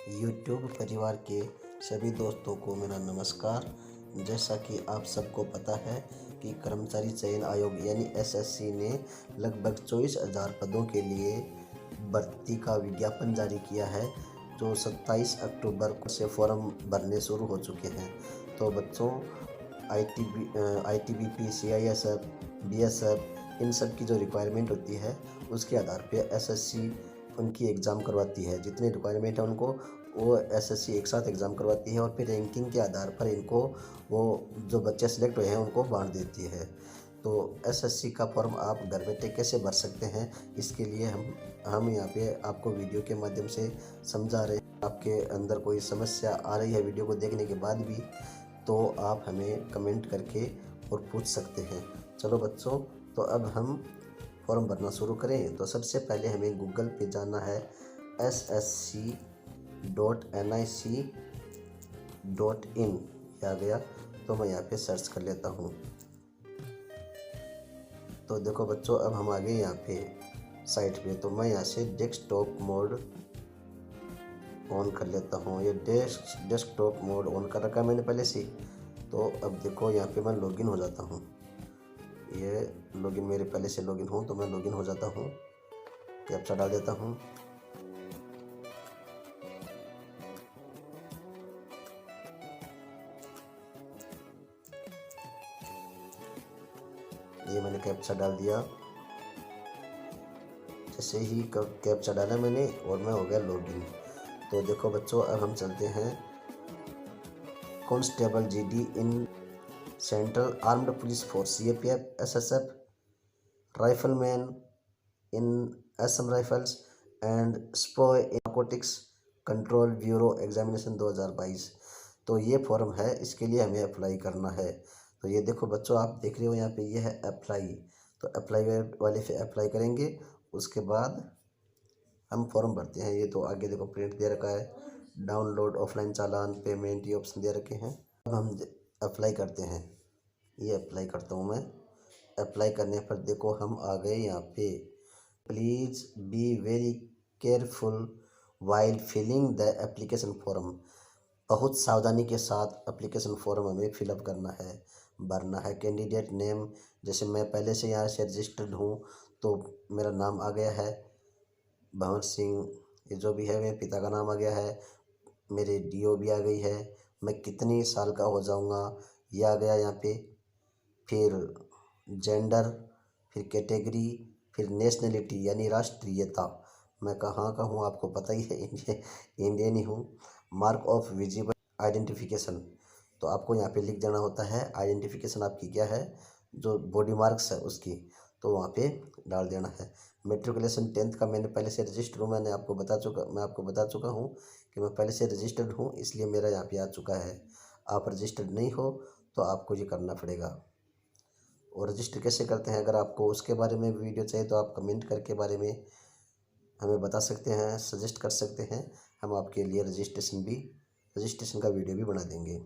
YouTube परिवार के सभी दोस्तों को मेरा नमस्कार। जैसा कि आप सबको पता है कि कर्मचारी चयन आयोग यानी एसएससी ने लगभग 24,000 पदों के लिए भर्ती का विज्ञापन जारी किया है, जो 27 अक्टूबर से फॉर्म भरने शुरू हो चुके हैं। तो बच्चों, आईटीबीपी, सीआईएसएफ, बीएसएफ, इन सब की जो रिक्वायरमेंट होती है उसके आधार पे एसएससी उनकी एग्ज़ाम करवाती है। जितनी रिक्वायरमेंट है उनको वो एसएससी एक साथ एग्ज़ाम करवाती है और फिर रैंकिंग के आधार पर इनको वो जो बच्चे सेलेक्ट हुए हैं उनको बांट देती है। तो एसएससी का फॉर्म आप घर बैठे कैसे भर सकते हैं, इसके लिए हम यहाँ पे आपको वीडियो के माध्यम से समझा रहे हैं। आपके अंदर कोई समस्या आ रही है वीडियो को देखने के बाद भी, तो आप हमें कमेंट करके और पूछ सकते हैं। चलो बच्चों, तो अब हम फॉर्म भरना शुरू करें। तो सबसे पहले हमें गूगल पे जाना है ssc.nic.in। आ गया, तो मैं यहाँ पे सर्च कर लेता हूँ। तो देखो बच्चों, अब हम आ गए यहाँ पे साइट पे। तो मैं यहाँ से डेस्कटॉप मोड ऑन कर लेता हूँ। ये डेस्कटॉप मोड ऑन कर रखा है मैंने पहले से। तो अब देखो यहाँ पे मैं लॉगिन हो जाता हूँ। ये लॉगिन मेरे पहले से लॉगिन हूँ, तो मैं लॉगिन हो जाता हूँ। कैप्चा डाल देता हूँ। ये मैंने कैप्चा डाल दिया। जैसे ही कैप्चा डाला मैंने और मैं हो गया लॉगिन। तो देखो बच्चों, अब हम चलते हैं constable GD in central armed police force, CAPF, SSF, rifleman in Assam rifles and स्पॉय narcotics control bureau examination 2022। तो ये फॉर्म है, इसके लिए हमें अप्लाई करना है। तो ये देखो बच्चों, आप देख रहे हो यहाँ पे ये है अप्लाई। तो अप्लाई वाले पे अप्लाई करेंगे, उसके बाद हम फॉर्म भरते हैं। ये तो आगे देखो प्रिंट दे रखा है, डाउनलोड, ऑफलाइन चालान, पेमेंट, ये ऑप्शन दे रखे हैं। अब हम अप्लाई करते हैं। ये अप्लाई करता हूँ मैं। अप्लाई करने पर देखो हम आ गए यहाँ पे। Please be very careful while filling the application form. बहुत सावधानी के साथ एप्लीकेशन फॉर्म हमें फिलअप करना है, भरना है। कैंडिडेट नेम, जैसे मैं पहले से यहाँ से रजिस्टर्ड हूँ तो मेरा नाम आ गया है भंवर सिंह। ये जो भी है मेरे पिता का नाम आ गया है, मेरे डीओ भी आ गई है, मैं कितनी साल का हो जाऊँगा ये आ गया यहाँ पे। फिर जेंडर, फिर कैटेगरी, फिर नेशनलिटी यानी राष्ट्रीयता, मैं कहाँ का हूँ आपको पता ही है, इंडियन ही हूँ। मार्क ऑफ विजिबल आइडेंटिफिकेशन, तो आपको यहाँ पे लिख देना होता है आइडेंटिफिकेशन आपकी क्या है, जो बॉडी मार्क्स है उसकी, तो वहाँ पे डाल देना है। मेट्रिकुलेशन 10th का मैंने पहले से रजिस्टर हूँ, मैं आपको बता चुका हूँ कि मैं पहले से रजिस्टर्ड हूँ, इसलिए मेरा यहाँ पे आ चुका है। आप रजिस्टर्ड नहीं हो तो आपको ये करना पड़ेगा। और रजिस्टर कैसे करते हैं, अगर आपको उसके बारे में वीडियो चाहिए तो आप कमेंट करके बारे में हमें बता सकते हैं, सजेस्ट कर सकते हैं। हम आपके लिए रजिस्ट्रेशन का वीडियो भी बना देंगे।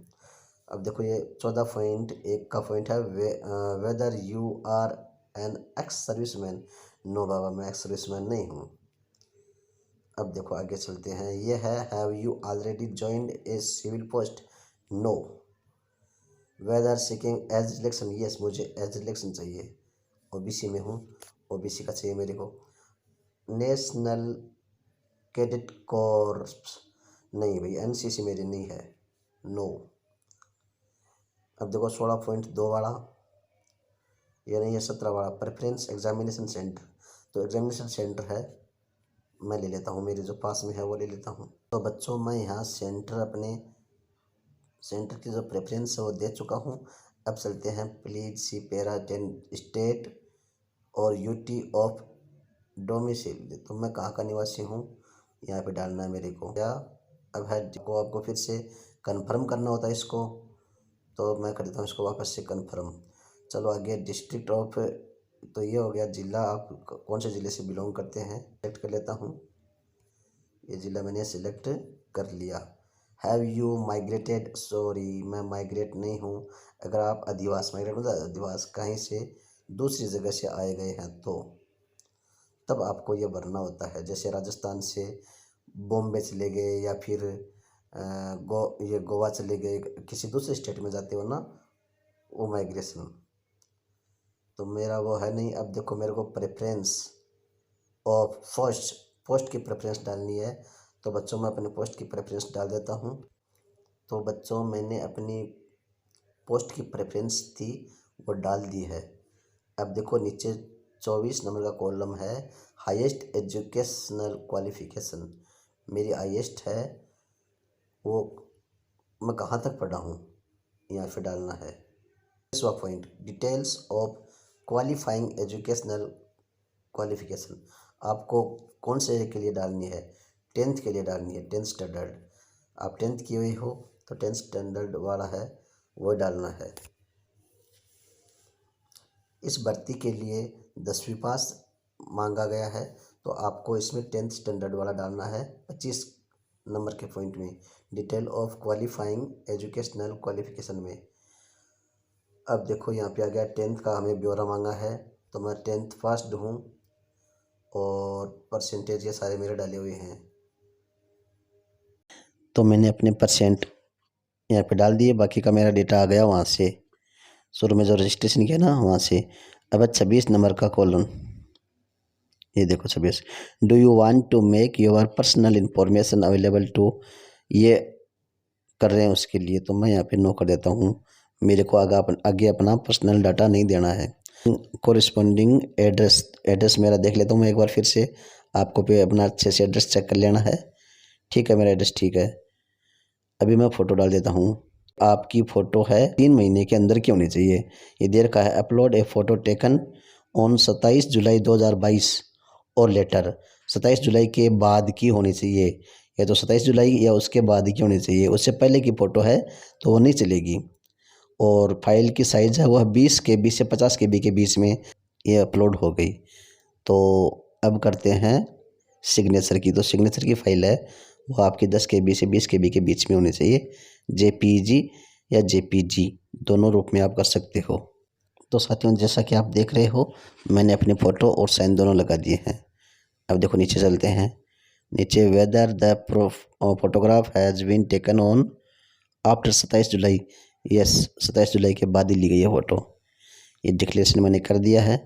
अब देखो ये 14.1 का पॉइंट है, whether you are an ex serviceman. No बाबा, मैं एक्स सर्विसमैन नहीं हूँ। अब देखो आगे चलते हैं। ये है have you already joined a civil post. No. Whether seeking age relaxation, yes मुझे एज रिलेक्शन चाहिए। ओबीसी में हूँ, ओबीसी का चाहिए मेरे को। नेशनल कैडेट कॉर्प्स, नहीं भाई, एनसीसी मेरी नहीं है, नो। अब देखो 16.2 वाला, ये नहीं है 17 वाला, प्रेफरेंस एग्जामिनेशन सेंटर। तो एग्जामिनेशन सेंटर है, मैं ले लेता हूँ, मेरे जो पास में है वो ले लेता हूँ। तो बच्चों, मैं यहाँ अपने सेंटर की जो प्रेफरेंस है वो दे चुका हूँ। अब चलते हैं प्लीज सी पैरा 10 स्टेट और यूटी ऑफ डोमिसाइल। तो मैं कहाँ का निवासी हूँ यहाँ पे डालना है मेरे को। क्या अब है को आपको फिर से कंफर्म करना होता है इसको, तो मैं कर देता हूँ इसको वापस से कंफर्म। चलो आगे, डिस्ट्रिक्ट ऑफ, तो ये हो गया जिला, आप कौन से ज़िले से बिलोंग करते हैं सेलेक्ट कर लेता हूँ। ये ज़िला मैंने सिलेक्ट कर लिया। हैव यू माइग्रेटेड, सॉरी मैं माइग्रेट नहीं हूँ। अगर आप अधिवास माइग्रेट होता है, अधिवास कहीं से दूसरी जगह से आए गए हैं तो तब आपको ये भरना होता है। जैसे राजस्थान से बॉम्बे चले गए या फिर ये गोवा चले गए, किसी दूसरे स्टेट में जाते हो ना, वो माइग्रेशन। तो मेरा वो है नहीं। अब देखो मेरे को प्रेफरेंस ऑफ पोस्ट की प्रेफरेंस डालनी है। तो बच्चों मैं अपने पोस्ट की प्रेफरेंस डाल देता हूँ। तो बच्चों मैंने अपनी पोस्ट की प्रेफरेंस थी वो डाल दी है। अब देखो नीचे 24 नंबर का कॉलम है, हाईएस्ट एजुकेशनल क्वालिफिकेशन। मेरी हाईएस्ट है वो मैं कहाँ तक पढ़ा हूँ, यहाँ पे डालना है। Point details of qualifying educational qualification आपको कौन से के लिए डालनी है, 10th के लिए डालनी है, 10th स्टैंडर्ड। आप 10th की हुई हो तो 10th स्टैंडर्ड वाला है वो डालना है। इस भर्ती के लिए 10वीं पास मांगा गया है, तो आपको इसमें 10th स्टैंडर्ड वाला डालना है। 25 नंबर के पॉइंट में detail of qualifying educational qualification में। अब देखो यहाँ पे आ गया 10th का हमें ब्यौरा मांगा है, तो मैं 10th पास हूँ और परसेंटेज ये सारे मेरे डाले हुए हैं। तो मैंने अपने परसेंट यहाँ पे डाल दिए, बाकी का मेरा डेटा आ गया वहाँ से, शुरू में जो रजिस्ट्रेशन किया ना वहाँ से। अब 26 नंबर का कॉलम, ये देखो 26, do you want to make your personal information available to, ये कर रहे हैं उसके लिए, तो मैं यहाँ पे नो कर देता हूँ। मेरे को आगे अपना पर्सनल डाटा नहीं देना है। कोरिस्पोंडिंग एड्रेस मेरा देख लेता हूँ मैं एक बार फिर से, आपको पे अपना अच्छे से एड्रेस चेक कर लेना है। ठीक है, मेरा एड्रेस ठीक है। अभी मैं फ़ोटो डाल देता हूँ। आपकी फ़ोटो है 3 महीने के अंदर की होनी चाहिए। ये देर का है, upload A photo taken on 27 जुलाई 2022 और लेटर। 27 जुलाई के बाद की होनी चाहिए, या तो 27 जुलाई या उसके बाद की होनी चाहिए। उससे पहले की फ़ोटो है तो वो नहीं चलेगी। और फाइल की साइज़ है वह 20 KB से 50 KB के बीच में ये अपलोड हो गई। तो अब करते हैं सिग्नेचर की। तो सिग्नेचर की फ़ाइल है वो आपकी 10 KB से 20 KB के बीच में होनी चाहिए। JPG या JPG दोनों रूप में आप कर सकते हो। तो साथियों जैसा कि आप देख रहे हो मैंने अपनी फ़ोटो और साइन दोनों लगा दिए हैं। अब देखो नीचे चलते हैं। नीचे whether the photograph has been taken on after 27 July. Yes, 27 जुलाई के बाद ही ली गई है फ़ोटो। ये डिक्लेरेशन मैंने कर दिया है।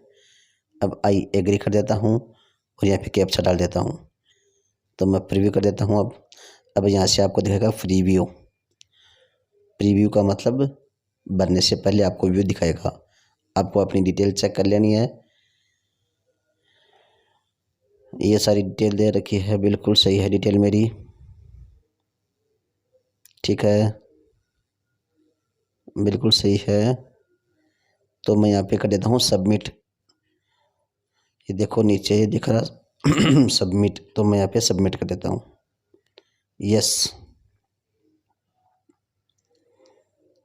अब आई एग्री कर देता हूँ और यहाँ पे कैप्चा डाल देता हूँ। तो मैं प्रीव्यू कर देता हूँ। अब यहाँ से आपको दिखेगा प्रीव्यू। प्रीव्यू का मतलब भरने से पहले आपको व्यू दिखाएगा। आपको अपनी डिटेल चेक कर लेनी है। ये सारी डिटेल दे रखी है, बिल्कुल सही है डिटेल मेरी। ठीक है, बिल्कुल सही है। तो मैं यहाँ पे कर देता हूँ सबमिट। ये देखो नीचे ये दिख रहा सबमिट, तो मैं यहाँ पे सबमिट कर देता हूँ। यस,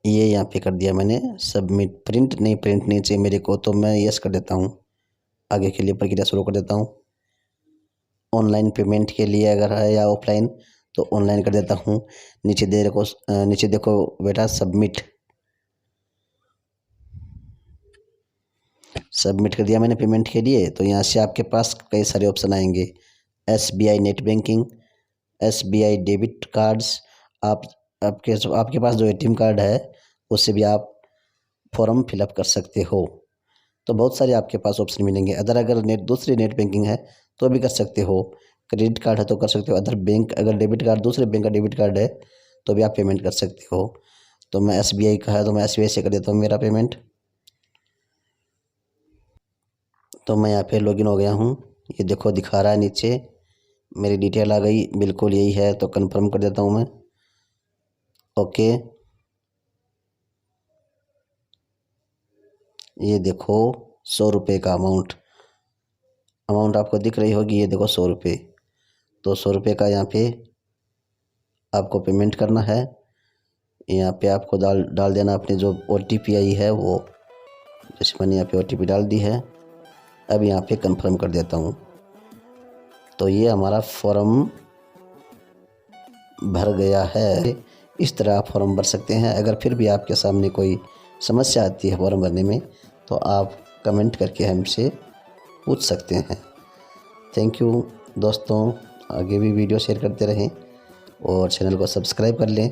ये यहाँ पे कर दिया मैंने सबमिट। प्रिंट नहीं चाहिए मेरे को, तो मैं यस कर देता हूँ। आगे के लिए प्रक्रिया शुरू कर देता हूँ। ऑनलाइन पेमेंट के लिए अगर है या ऑफलाइन तो ऑनलाइन कर देता हूँ। नीचे देखो बेटा सबमिट कर दिया मैंने पेमेंट के लिए। तो यहाँ से आपके पास कई सारे ऑप्शन आएंगे। SBI net banking, SBI debit cards. आपके पास जो ATM कार्ड है उससे भी आप फॉर्म फिलअप कर सकते हो। तो बहुत सारे आपके पास ऑप्शन मिलेंगे। अगर दूसरी नेट बैंकिंग है तो भी कर सकते हो। क्रेडिट कार्ड है तो कर सकते हो। अदर बैंक अगर डेबिट कार्ड दूसरे बैंक का डेबिट कार्ड है तो भी आप पेमेंट कर सकते हो। तो मैं SBI का है तो मैं SBI से कर देता हूँ मेरा पेमेंट। तो मैं यहाँ पे लॉगिन हो गया हूँ। ये देखो दिखा रहा है नीचे मेरी डिटेल आ गई, बिल्कुल यही है। तो कंफर्म कर देता हूँ मैं। ओके, ये देखो 100 रुपये का अमाउंट आपको दिख रही होगी। ये देखो 100 रुपये। तो 100 रुपये का यहाँ पे आपको पेमेंट करना है। यहाँ पे आपको डाल देना अपनी जो OTP आई है वो। जैसे मैंने यहाँ पे OTP डाल दी है। अब यहाँ पे कंफर्म कर देता हूँ। तो ये हमारा फॉर्म भर गया है। इस तरह आप फॉर्म भर सकते हैं। अगर फिर भी आपके सामने कोई समस्या आती है फॉर्म भरने में तो आप कमेंट करके हमसे पूछ सकते हैं। थैंक यू दोस्तों, आगे भी वीडियो शेयर करते रहें और चैनल को सब्सक्राइब कर लें